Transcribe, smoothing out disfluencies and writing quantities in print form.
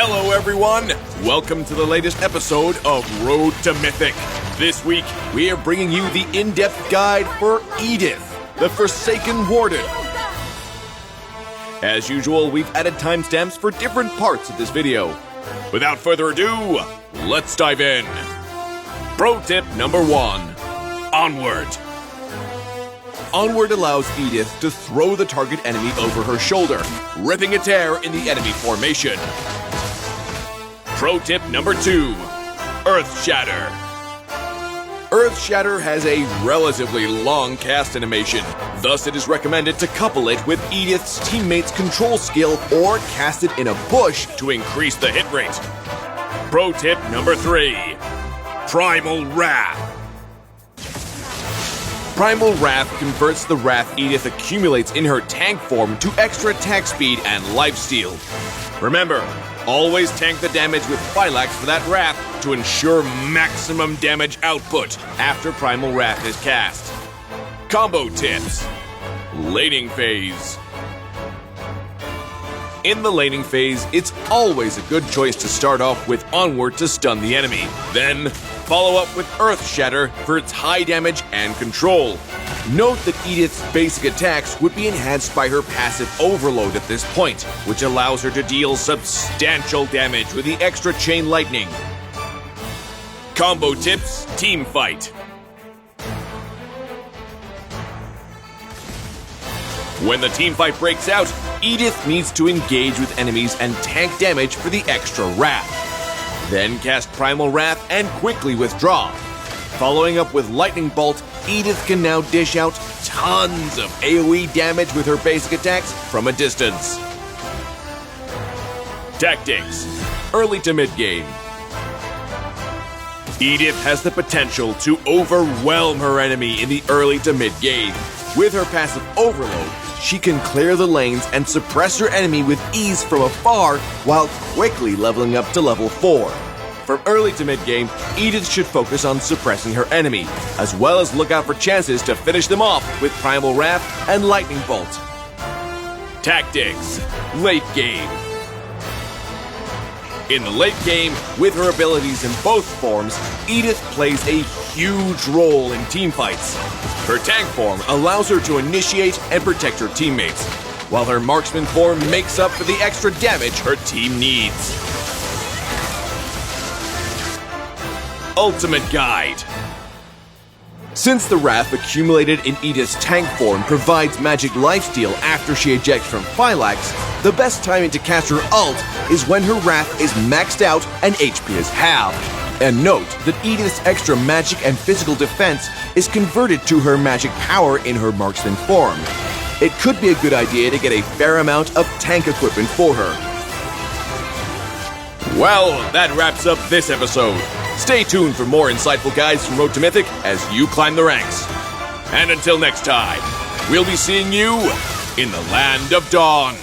Hello everyone! Welcome to the latest episode of Road to Mythic. This week, we are bringing you the in-depth guide for Edith, the Forsaken Warden. As usual, we've added timestamps for different parts of this video. Without further ado, let's dive in. Pro tip number 1. Onward. Onward allows Edith to throw the target enemy over her shoulder, ripping a tear in the enemy formation. Pro tip number 2. Earth Shatter. Earth Shatter has a relatively long cast animation, thus it is recommended to couple it with Edith's teammate's control skill or cast it in a bush to increase the hit rate. Pro tip number 3. Primal Wrath. Primal Wrath converts the wrath Edith accumulates in her tank form to extra attack speed and lifesteal. Remember, always tank the damage with Phylax for that wrath to ensure maximum damage output after Primal Wrath is cast. Combo tips. Laning phase. In the laning phase, it's always a good choice to start off with Onward to stun the enemy. Then, follow up with Earth Shatter for its high damage and control. Note that Edith's basic attacks would be enhanced by her passive Overload at this point, which allows her to deal substantial damage with the extra Chain Lightning. Combo tips, team fight. When the team fight breaks out, Edith needs to engage with enemies and tank damage for the extra wrath. Then cast Primal Wrath and quickly withdraw. Following up with Lightning Bolt, Edith can now dish out tons of AoE damage with her basic attacks from a distance. Tactics. Early to mid-game. Edith has the potential to overwhelm her enemy in the early to mid-game. With her passive Overload, she can clear the lanes and suppress her enemy with ease from afar while quickly leveling up to level 4. From early to mid-game, Edith should focus on suppressing her enemy, as well as look out for chances to finish them off with Primal Wrath and Lightning Bolt. Tactics. Late game. In the late game, with her abilities in both forms, Edith plays a huge role in teamfights. Her tank form allows her to initiate and protect her teammates, while her marksman form makes up for the extra damage her team needs. Ultimate Guide. Since the wrath accumulated in Edith's tank form provides magic lifesteal after she ejects from Phylax, the best timing to cast her ult is when her wrath is maxed out and HP is halved. And note that Edith's extra magic and physical defense is converted to her magic power in her marksman form. It could be a good idea to get a fair amount of tank equipment for her. Well, that wraps up this episode. Stay tuned for more insightful guides from Road to Mythic as you climb the ranks. And until next time, we'll be seeing you in the Land of Dawn.